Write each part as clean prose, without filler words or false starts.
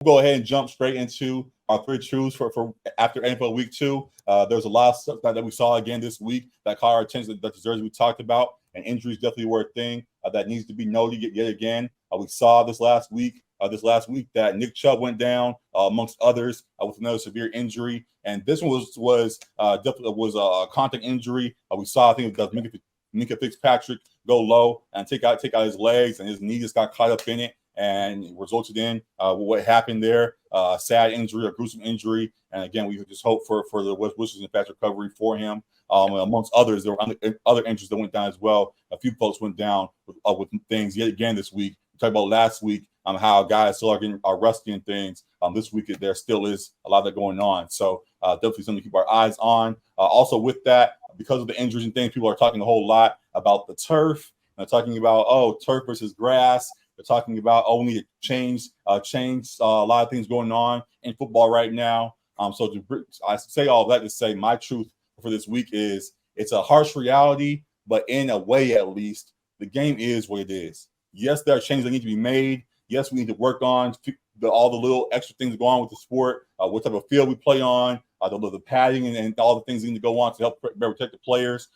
go ahead and jump straight into our three truths for after NFL Week 2. There's a lot of stuff that we saw again this week that caught our attention that deserves to be talked about, and injuries definitely were a thing that needs to be noted yet again. We saw this last week that Nick Chubb went down amongst others with another severe injury, and this one was definitely was a contact injury. We saw, I think it was Minka Fitzpatrick go low and take out his legs, and his knee just got caught up in it and resulted in what happened there. Sad injury, a gruesome injury. And again, we just hope for the wishes and fast recovery for him. Amongst others, there were other injuries that went down as well. A few folks went down with things yet again this week. We talked about last week how guys still are rusty and things. This week, there still is a lot of that going on. So definitely something to keep our eyes on. Also with that, because of the injuries and things, people are talking a whole lot about the turf. They're talking about, turf versus grass. They're talking about, we need to change a lot of things going on in football right now. I say all that to say my truth for this week is it's a harsh reality, but in a way, at least, the game is what it is. Yes, there are changes that need to be made. Yes, we need to work on all the little extra things going on with the sport, what type of field we play on, the padding and all the things that need to go on to help protect the players.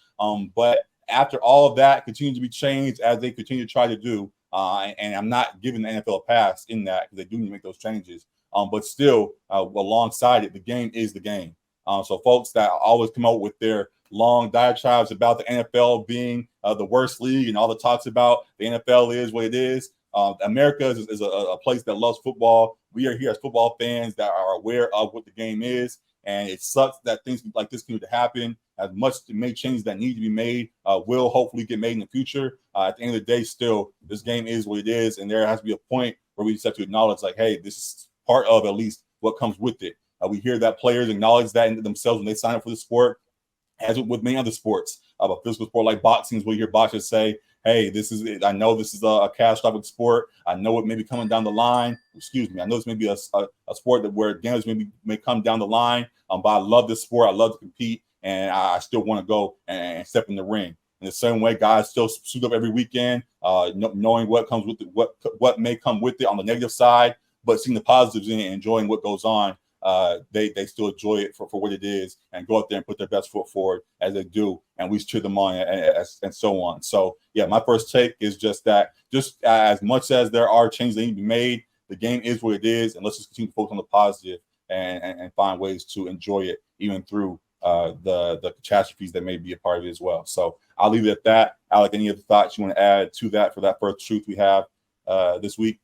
But after all of that continues to be changed as they continue to try to do, and I'm not giving the NFL a pass in that because they do need to make those changes. But still, alongside it, the game is the game. So folks that always come out with their long diatribes about the NFL being the worst league and all the talks about the NFL is what it is. America is a place that loves football. We are here as football fans that are aware of what the game is. And it sucks that things like this continue to happen. As much to make changes that need to be made will hopefully get made in the future. At the end of the day, still, this game is what it is. And there has to be a point where we just have to acknowledge, like, hey, this is part of at least what comes with it. We hear that players acknowledge that in themselves when they sign up for the sport, as with many other sports. A physical sport like boxing is where you hear boxers say, hey, I know this is a catastrophic sport. I know it may be coming down the line. Excuse me. I know this may be a sport where damage may come down the line. But I love this sport. I love to compete. And I still want to go and step in the ring. In the same way, guys still suit up every weekend, knowing what comes with it, what may come with it on the negative side, but seeing the positives in it and enjoying what goes on. They still enjoy it for what it is and go out there and put their best foot forward as they do, and we cheer them on and so on. So, yeah, my first take is just that just as much as there are changes that need to be made, the game is what it is, and let's just continue to focus on the positive and find ways to enjoy it even through the catastrophes that may be a part of it as well. So I'll leave it at that. Alec, any other thoughts you want to add to that for that first truth we have this week?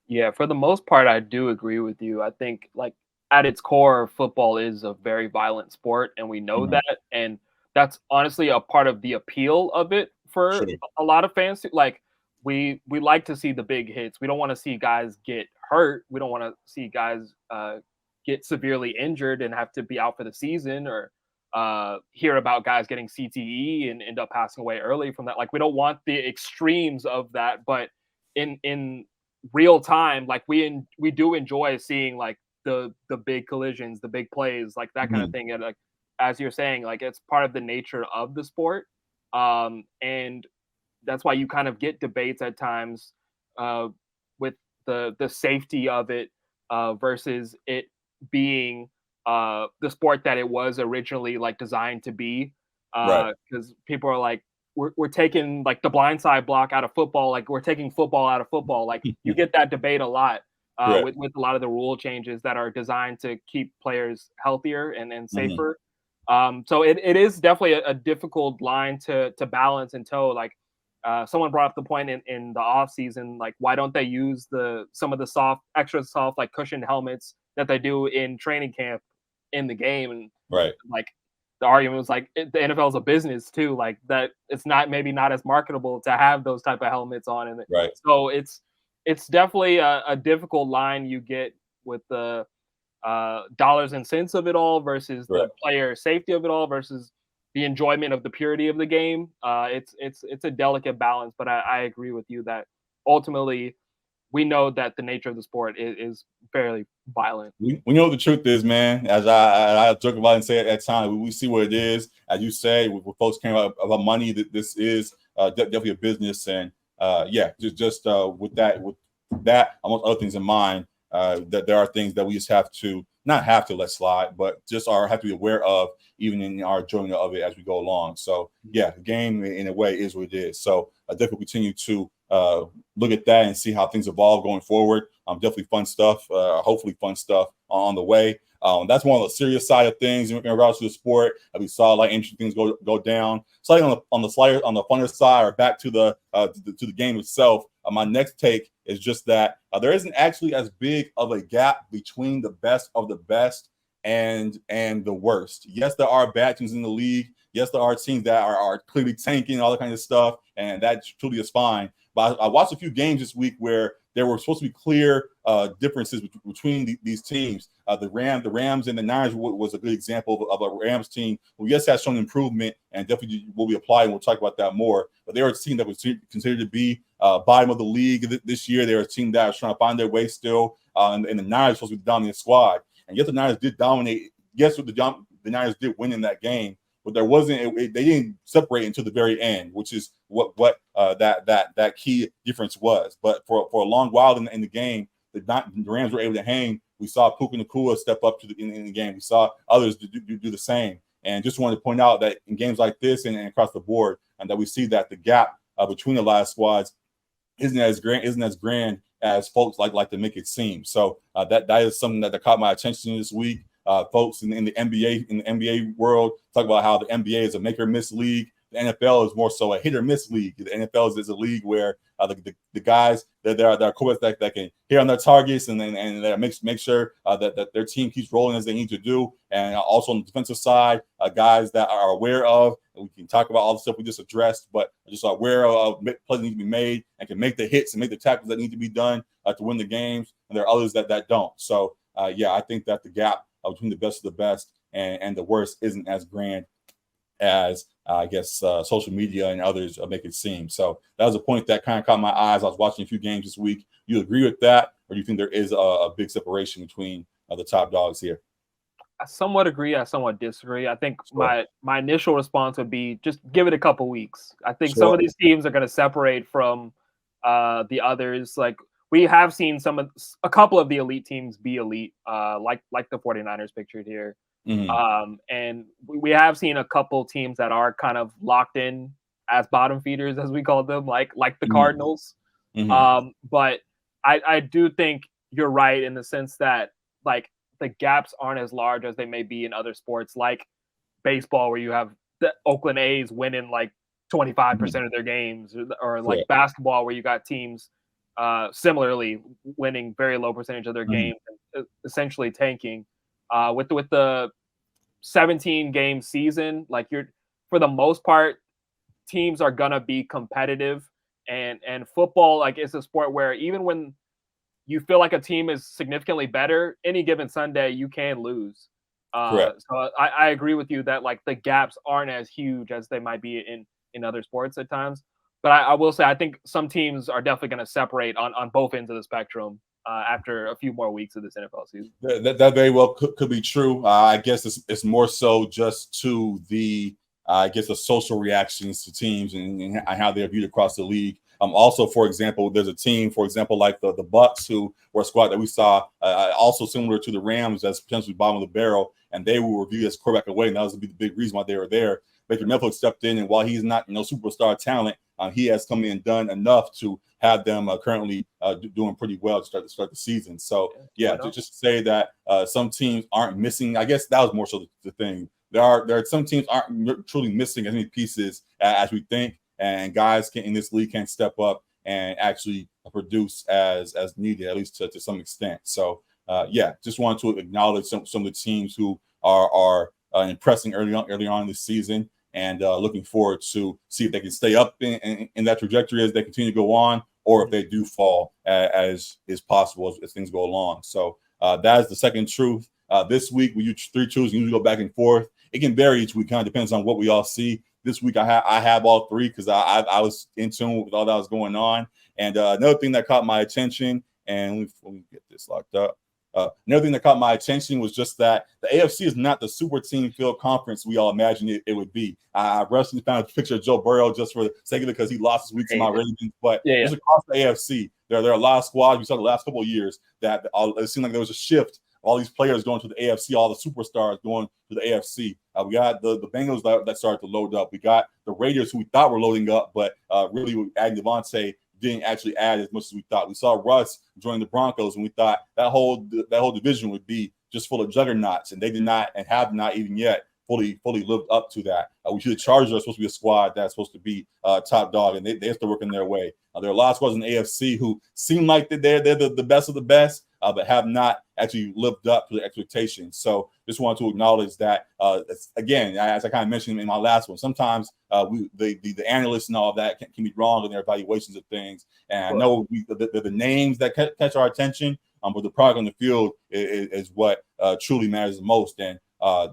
Yeah, for the most part, I do agree with you. I think, like, at its core, football is a very violent sport, and we know that. And that's honestly a part of the appeal of it for a lot of fans. Like, we like to see the big hits. We don't want to see guys get hurt. We don't want to see guys get severely injured and have to be out for the season, or hear about guys getting CTE and end up passing away early from that. Like, we don't want the extremes of that, but in real time, like, we do enjoy seeing, like, the big collisions, the big plays, like that kind of thing. And, like, as you're saying, like, it's part of the nature of the sport. And that's why you kind of get debates at times with the safety of it versus it being the sport that it was originally, like, designed to be. Because people are like, we're taking, like, the blindside block out of football, like we're taking football out of football. Like, you get that debate a lot. With a lot of the rule changes that are designed to keep players healthier and safer. So it is definitely a difficult line to balance and toe. Like, someone brought up the point in the off season, like, why don't they use some of the extra soft, like, cushioned helmets that they do in training camp in the game? And like, the argument was like, the NFL is a business too, like, that it's maybe not as marketable to have those type of helmets on. And so it's definitely a difficult line you get with the dollars and cents of it all versus the player safety of it all versus the enjoyment of the purity of the game. It's a delicate balance, but I agree with you that ultimately we know that the nature of the sport is fairly violent. We know what the truth is, man. As I joke about and say it at times, we see what it is. As you say, with folks came up about money, that this is definitely a business. And just with that, amongst other things in mind, that there are things that we just have to not have to let slide, but just have to be aware of, even in our enjoyment of it as we go along. So yeah, the game in a way is what it is. So I definitely continue to look at that and see how things evolve going forward. Definitely fun stuff. Hopefully fun stuff on the way. That's more on the serious side of things in regards to the sport. We saw like interesting things go down. Slightly on the funner side, or back to the game itself. My next take is just that there isn't actually as big of a gap between the best of the best and the worst. Yes, there are bad teams in the league. Yes, there are teams that are clearly tanking, all that kind of stuff, and that truly is fine. But I watched a few games this week where there were supposed to be clear differences between these teams. The Rams and the Niners was a good example of a Rams team who, yes, has shown improvement and definitely will be applied, and we'll talk about that more. But they were a team that was considered to be bottom of the league this year. They were a team that was trying to find their way still, and the Niners supposed to be the dominant squad. And yes, the Niners did dominate. Yes, the Niners did win in that game, but there wasn't. They didn't separate until the very end, which is what that key difference was. But for a long while in the game, the Rams were able to hang. We saw Puka Nacua step up in the game. We saw others do the same. And just wanted to point out that in games like this and across the board, and that we see that the gap between the last squads isn't as grand as folks like to make it seem. So that is something that caught my attention this week. Folks in the NBA world talk about how the NBA is a make or miss league. The NFL is more so a hit or miss league. The NFL is a league where the guys that are quarterbacks that can hit on their targets and that make sure that their team keeps rolling as they need to do. And also on the defensive side, guys that are aware of, and we can talk about all the stuff we just addressed, but just aware of plays that need to be made and can make the hits and make the tackles that need to be done to win the games. And there are others that don't. So I think that the gap between the best of the best and the worst isn't as grand as I guess social media and others make it seem. So that was a point that kind of caught my eyes. I was watching a few games this week. You agree with that, or do you think there is a big separation between the top dogs here? I somewhat agree. I somewhat disagree. I think my initial response would be just give it a couple weeks. I think some of these teams are going to separate from the others. Like we have seen a couple of the elite teams be elite, like the 49ers pictured here. Mm-hmm. And we have seen a couple teams that are kind of locked in as bottom feeders, as we call them, like the Cardinals. Mm-hmm. But I do think you're right in the sense that like the gaps aren't as large as they may be in other sports, like baseball, where you have the Oakland A's winning like 25% of their games, or like basketball, where you got teams similarly winning very low percentage of their games, and essentially tanking. With the 17 game season, like for the most part, teams are gonna be competitive, and football, like, it's a sport where even when you feel like a team is significantly better, any given Sunday you can lose. So I agree with you that like the gaps aren't as huge as they might be in other sports at times. But I will say I think some teams are definitely going to separate on both ends of the spectrum after a few more weeks of this NFL season. That very well could be true. I guess it's more so just to the the social reactions to teams and how they're viewed across the league. Also, for example, there's a team, for example, like the Bucks, who were a squad that we saw also similar to the Rams as potentially bottom of the barrel, and they were viewed as quarterback away, and that was the big reason why they were there. Baker Mayfield stepped in, and while he's not superstar talent, he has come in and done enough to have them currently doing pretty well to start the season. So to just say that some teams aren't missing, I guess that was more so the thing. There are some teams aren't truly missing as many pieces as we think, and guys in this league can step up and actually produce as needed, at least to some extent. So just wanted to acknowledge some of the teams who are impressing early on this season, and looking forward to see if they can stay up in that trajectory as they continue to go on, or if they do fall as is possible as things go along. So that is the second truth. This week we use three truths. You usually go back and forth. It can vary each week, kind of depends on what we all see. This week I have all three because I was in tune with all that was going on. And another thing that caught my attention, and let me get this locked up. Another thing that caught my attention was just that the AFC is not the super team-filled conference we all imagined it would be. I recently found a picture of Joe Burrow just for the sake of it because he lost his week to my Ravens. But just across the AFC, there are a lot of squads we saw the last couple of years that it seemed like there was a shift. All these players going to the AFC, all the superstars going to the AFC. We got the Bengals that started to load up. We got the Raiders who we thought were loading up, but really adding Devontae didn't actually add as much as we thought. We saw Russ join the Broncos, and we thought that whole division would be just full of juggernauts, and they did not and have not even yet fully lived up to that. We see the Chargers are supposed to be a squad that's supposed to be top dog, and they're still working their way. There are a lot of squads in the AFC who seem like they're the best of the best, but have not actually lived up to the expectations. So just want to acknowledge that, again, as I kind of mentioned in my last one, sometimes the analysts and all of that can be wrong in their evaluations of things. And I know the names that catch our attention, but the product on the field is what truly matters the most. And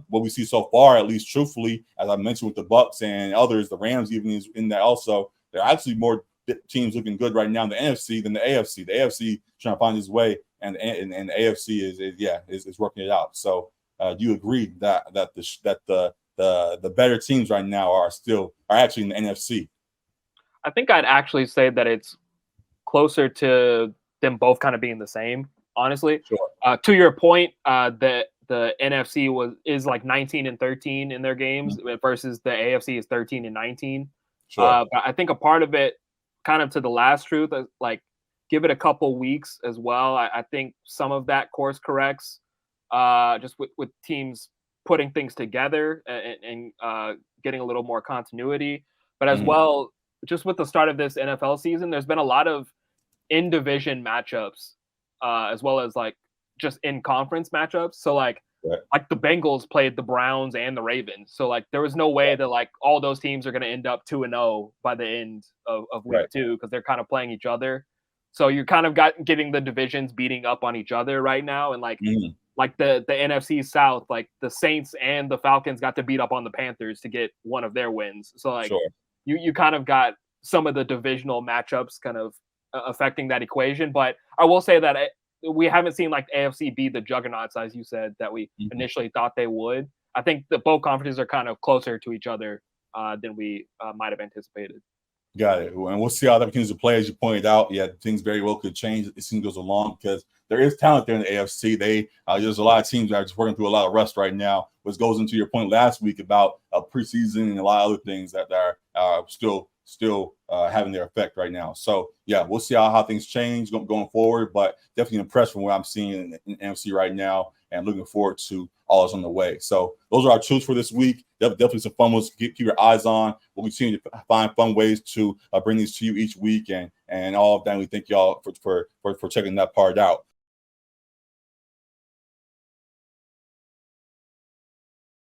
what we see so far, at least truthfully, as I mentioned with the Bucks and others, the Rams even is in that also. There are actually more teams looking good right now in the NFC than the AFC. The AFC trying to find its way, and the AFC is working it out. So do you agree that the better teams right now are actually in the NFC? I think I'd actually say that it's closer to them both kind of being the same, honestly. Sure. To your point, the NFC is like 19-13 in their games versus the AFC is 13-19. Sure. But I think a part of it, kind of to the last truth, like give it a couple weeks as well. I think some of that course corrects, just with teams putting things together and getting a little more continuity. But as well, just with the start of this NFL season, there's been a lot of in-division matchups, as well as like just in-conference matchups. So like the Bengals played the Browns and the Ravens. So like there was no way that like all those teams are going to end up 2-0 by the end of week 2 because they're kind of playing each other. So you're kind of getting the divisions beating up on each other right now. And like the NFC South, like the Saints and the Falcons got to beat up on the Panthers to get one of their wins. So like you kind of got some of the divisional matchups kind of affecting that equation. But I will say that we haven't seen like AFC be the juggernauts, as you said, that we initially thought they would. I think that both conferences are kind of closer to each other than we might have anticipated. Got it. And we'll see how that continues to play. As you pointed out, things very well could change as the season goes along because there is talent there in the AFC. There's a lot of teams that are just working through a lot of rust right now, which goes into your point last week about preseason and a lot of other things that are still having their effect right now. So we'll see how things change going forward, but definitely impressed from what I'm seeing in NFC right now and looking forward to all that's on the way. So those are our truths for this week. Definitely some fun ones to keep your eyes on. We'll continue to find fun ways to bring these to you each week and all of that. We thank y'all for checking that part out.